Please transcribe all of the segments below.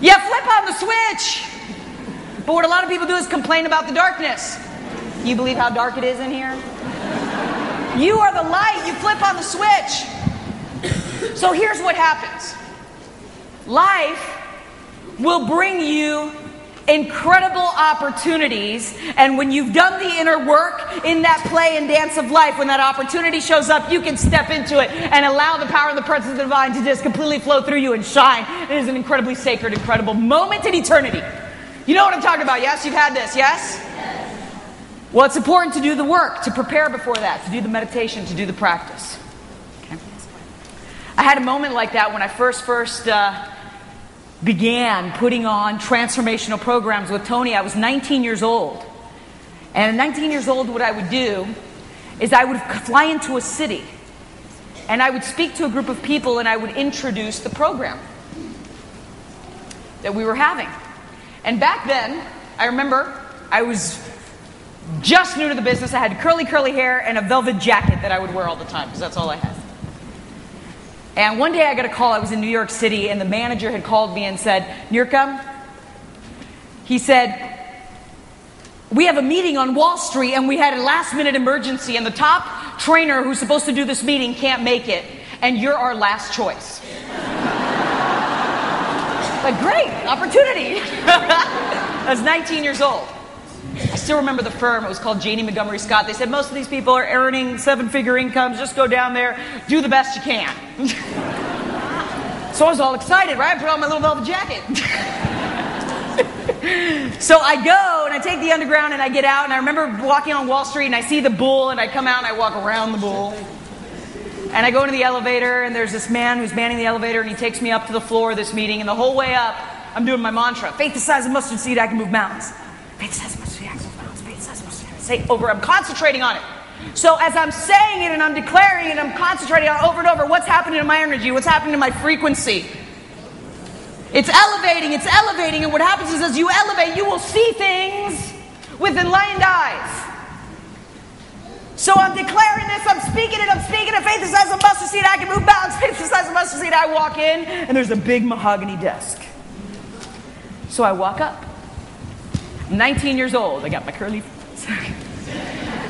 You flip on the switch. But what a lot of people do is complain about the darkness. You believe how dark it is in here? You are the light. You flip on the switch. So here's what happens. Life will bring you incredible opportunities, and when you've done the inner work in that play and dance of life, when that opportunity shows up, you can step into it and allow the power and the presence of the divine to just completely flow through you and shine. It is an incredibly sacred, incredible moment in eternity. You know what I'm talking about, yes? You've had this, yes? Well, it's important to do the work, to prepare before that, to do the meditation, to do the practice. Okay. I had a moment like that when I first began putting on transformational programs with Tony. I was 19 years old. And at 19 years old, what I would do is I would fly into a city and I would speak to a group of people and I would introduce the program that we were having. And back then, I remember I was just new to the business. I had curly hair and a velvet jacket that I would wear all the time because that's all I had. And one day I got a call. I was in New York City, and the manager had called me and said, Niurka, he said, we have a meeting on Wall Street, and we had a last-minute emergency, and the top trainer who's supposed to do this meeting can't make it, and you're our last choice. Like, great, opportunity. I was 19 years old. I still remember the firm. It was called Janie Montgomery Scott. They said, most of these people are earning 7-figure incomes. Just go down there, do the best you can. So I was all excited, right? I put on my little velvet jacket. So I go, and I take the underground, and I get out, and I remember walking on Wall Street, and I see the bull, and I come out, and I walk around the bull. And I go into the elevator, and there's this man who's manning the elevator, and he takes me up to the floor of this meeting, and the whole way up, I'm doing my mantra. Faith the size of a mustard seed, I can move mountains. Faith the size of a mustard seed, I can move mountains. Faith the size of a mustard seed, say over. I'm concentrating on it. So as I'm saying it, and I'm declaring it, and I'm concentrating on it over and over, what's happening to my energy? What's happening to my frequency? It's elevating, and what happens is as you elevate, you will see things with enlightened eyes. So I'm declaring this, I'm speaking it, faith the size of a mustard seed, I can move mountains, faith the size of a mustard seed, I walk in, and there's a big mahogany desk. So I walk up. I'm 19 years old, I got my curly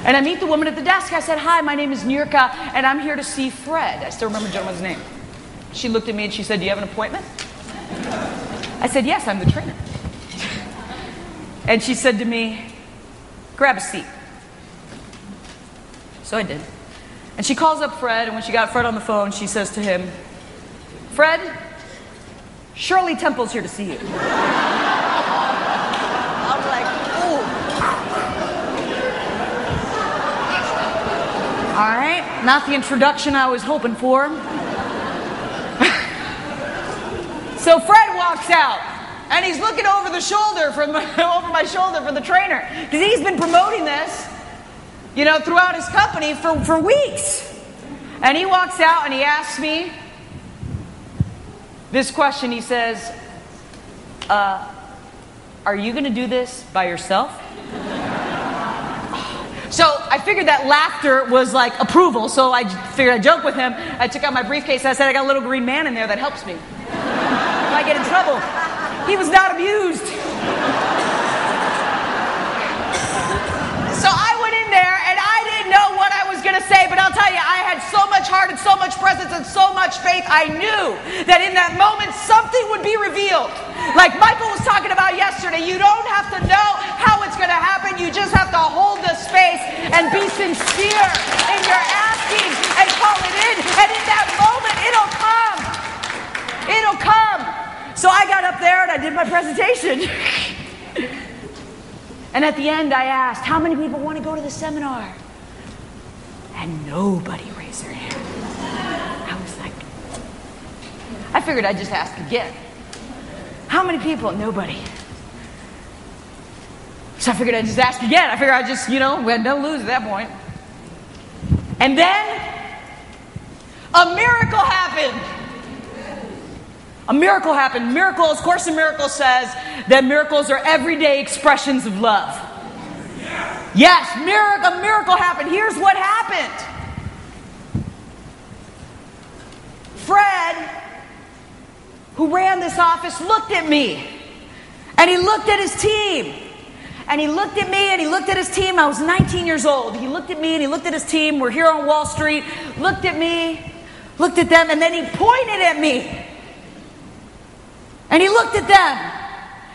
and I meet the woman at the desk. I said, hi, my name is Niurka, and I'm here to see Fred. I still remember the gentleman's name. She looked at me and she said, do you have an appointment? I said, yes, I'm the trainer. And she said to me, grab a seat. So I did. And she calls up Fred, and when she got Fred on the phone, she says to him, Fred, Shirley Temple's here to see you. I was like, ooh. All right, not the introduction I was hoping for. So Fred walks out, and he's looking over the shoulder over my shoulder for the trainer, because he's been promoting this, throughout his company for weeks. And he walks out and he asks me this question. He says, are you going to do this by yourself? So I figured that laughter was like approval. So I figured I'd joke with him. I took out my briefcase and I said, I got a little green man in there that helps me if I get in trouble. He was not amused. So I went in there and I didn't know what I was going to say, but I'll tell you, I had so much heart and so much presence and so much faith. I knew that in that moment something would be revealed. Like Michael was talking about yesterday, you don't have to know how it's going to happen. You just have to hold the space and be sincere in your asking and call it in. And in that moment, it'll come. It'll come. So I got up there and I did my presentation. And at the end, I asked, how many people want to go to the seminar? And nobody raised their hand. I was like, I figured I'd just ask again. How many people? Nobody. So I figured I'd just ask again. I figured I'd just, we had no lose at that point. And then a miracle happened. A miracle happened. Miracles, Course in Miracles says that miracles are everyday expressions of love. Yes, a miracle happened. Here's what happened. Fred who ran this office, looked at me. And he looked at his team. And he looked at me and he looked at his team. I was 19 years old. He looked at me and he looked at his team. We're here on Wall Street. Looked at me, looked at them, and then he pointed at me. And he looked at them.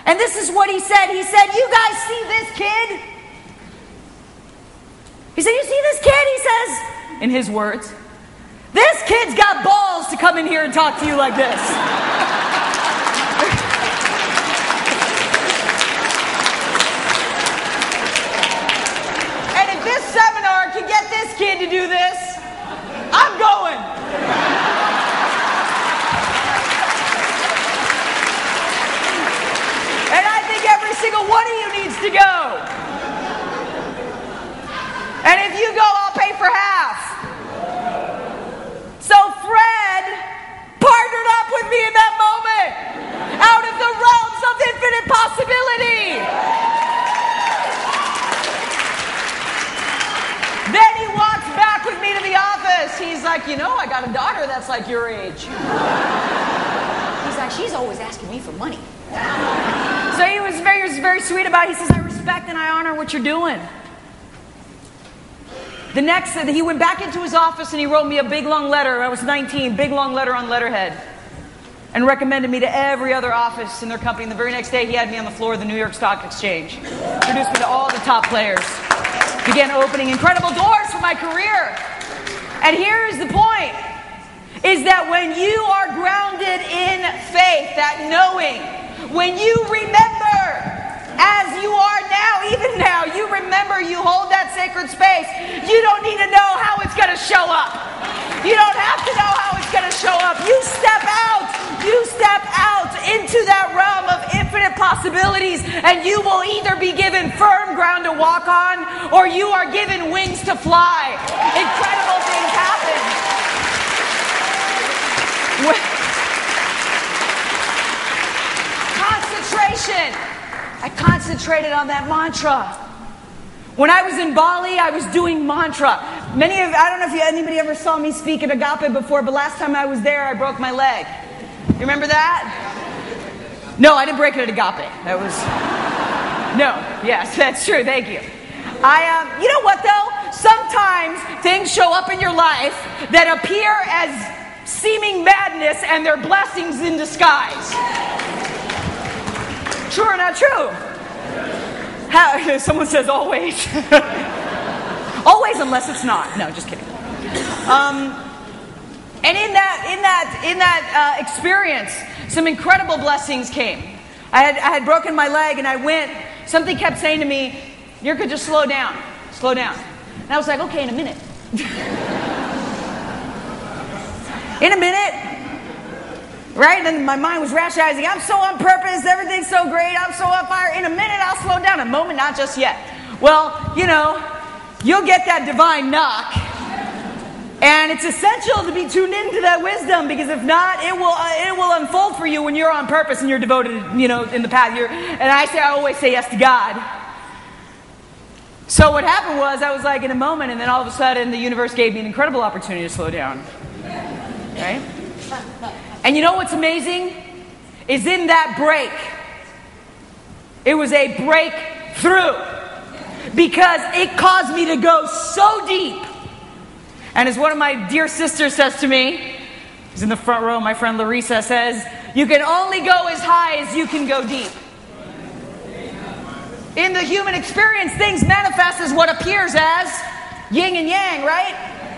And this is what he said. He said, "You guys see this kid?" He said, "You see this kid?" He says, in his words, "This kid's got balls to come in here and talk to you like this." And if this seminar can get this kid to do this, I'm going. And I think every single one of you needs to go. And if you go, I'll pay for half. So Fred partnered up with me in that moment, out of the realms of infinite possibility. Then he walks back with me to the office. He's like, "You know, I got a daughter that's like your age." He's like, "She's always asking me for money." So he was very sweet about it. He says, "I respect and I honor what you're doing." The next, he went back into his office and he wrote me a big long letter. I was 19, big long letter on letterhead, and recommended me to every other office in their company. And the very next day, he had me on the floor of the New York Stock Exchange. Introduced me to all the top players. Began opening incredible doors for my career. And here is the point, is that when you are grounded in faith, that knowing, when you remember, as you are now, even now, you remember, you hold that sacred space. You don't need to know how it's going to show up. You don't have to know how it's going to show up. You step out into that realm of infinite possibilities, and you will either be given firm ground to walk on, or you are given wings to fly. Incredible things happen. Concentration. I concentrated on that mantra. When I was in Bali, I was doing mantra. I don't know if anybody ever saw me speak at Agape before, but last time I was there, I broke my leg. You remember that? No, I didn't break it at Agape. Yes, that's true. Thank you. You know what though? Sometimes things show up in your life that appear as seeming madness, and they're blessings in disguise. True or not true? Someone says always. Always, unless it's not. No, just kidding. And in that experience, some incredible blessings came. I had broken my leg, and I went. Something kept saying to me, "Niurka, just slow down, slow down." And I was like, "Okay, in a minute." In a minute. Right? And my mind was rationalizing. I'm so on purpose. Everything's so great. I'm so on fire. In a minute, I'll slow down. A moment, not just yet. Well, you'll get that divine knock. And it's essential to be tuned into that wisdom, because if not, it will unfold for you when you're on purpose and you're devoted, in the path. And I always say yes to God. So what happened was, I was like in a moment, and then all of a sudden, the universe gave me an incredible opportunity to slow down. Right? And you know what's amazing? Is in that break, it was a breakthrough, because it caused me to go so deep. And as one of my dear sisters says to me, who's in the front row, my friend Larissa says, "You can only go as high as you can go deep." In the human experience, things manifest as what appears as yin and yang, right?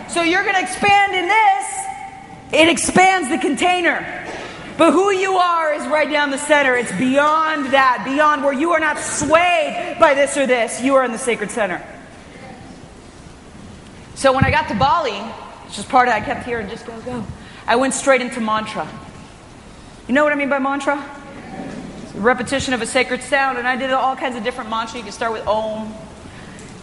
So you're going to expand in this. It expands the container. But who you are is right down the center. It's beyond that, beyond where you are not swayed by this or this. You are in the sacred center. So when I got to Bali, which is part of it, I kept hearing, "Just go, go." I went straight into mantra. You know what I mean by mantra? It's a repetition of a sacred sound. And I did all kinds of different mantras. You can start with Om.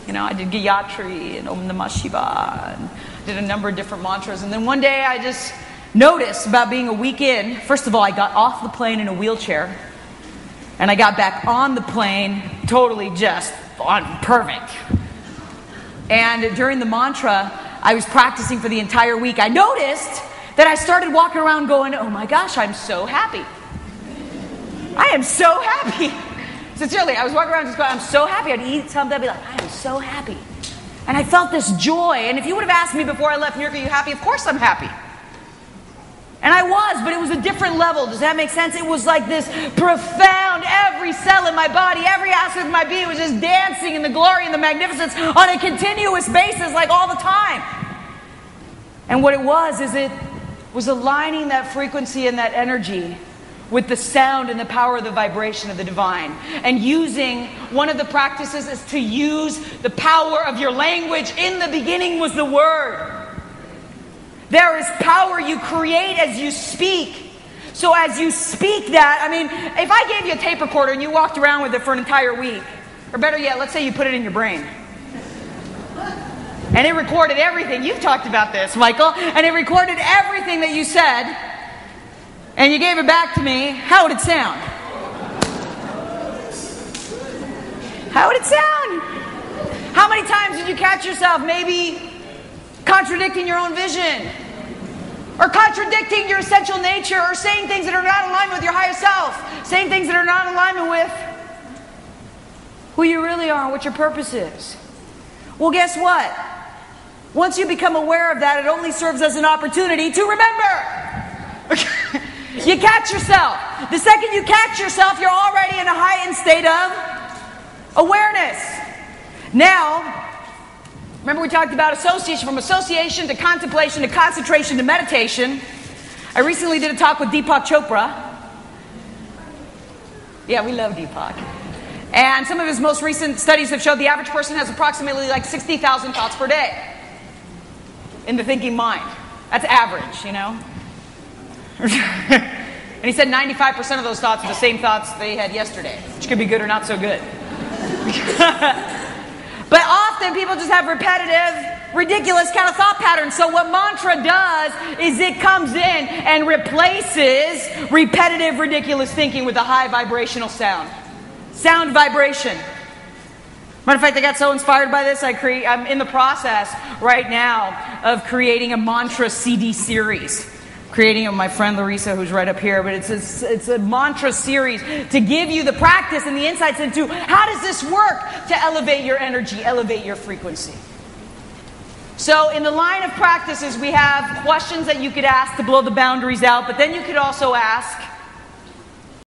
I did Gayatri and Om Namah Shivaya, and did a number of different mantras. And then one day I just noticed, about being a week in, first of all, I got off the plane in a wheelchair. And I got back on the plane totally just perfect. And during the mantra, I was practicing for the entire week. I noticed that I started walking around going, oh my gosh, I'm so happy. I am so happy. Sincerely, I was walking around just going, I'm so happy. I'd eat something, I'd be like, I am so happy. And I felt this joy. And if you would have asked me before I left Niurka, are you happy? Of course I'm happy. And I was, but it was a different level. Does that make sense? It was like this profound, every cell in my body, every aspect of my being was just dancing in the glory and the magnificence on a continuous basis, like all the time. And what it was is it was aligning that frequency and that energy with the sound and the power of the vibration of the divine. And using, one of the practices is to use the power of your language. In the beginning was the Word. There is power you create as you speak. So as you speak that, I mean, if I gave you a tape recorder and you walked around with it for an entire week, or better yet, let's say you put it in your brain, and it recorded everything. You've talked about this, Michael. And it recorded everything that you said, and you gave it back to me, how would it sound? How would it sound? How many times did you catch yourself maybe contradicting your own vision, or contradicting your essential nature, or saying things that are not in alignment with your higher self, saying things that are not in alignment with who you really are and what your purpose is? Well, guess what? Once you become aware of that, it only serves as an opportunity to remember. You catch yourself. The second you catch yourself, you're already in a heightened state of awareness. Now, remember we talked about association, from association to contemplation to concentration to meditation. I recently did a talk with Deepak Chopra. Yeah, we love Deepak. And some of his most recent studies have showed the average person has approximately like 60,000 thoughts per day in the thinking mind. That's average, you know. And he said 95% of those thoughts are the same thoughts they had yesterday, which could be good or not so good. But often people just have repetitive, ridiculous kind of thought patterns. So what mantra does is it comes in and replaces repetitive, ridiculous thinking with a high vibrational sound. Sound vibration. Matter of fact, I got so inspired by this, I'm in the process right now of creating a mantra CD series. Creating it with my friend Larissa, who's right up here, but it's a mantra series to give you the practice and the insights into how does this work to elevate your energy, elevate your frequency. So in the line of practices, we have questions that you could ask to blow the boundaries out, but then you could also ask,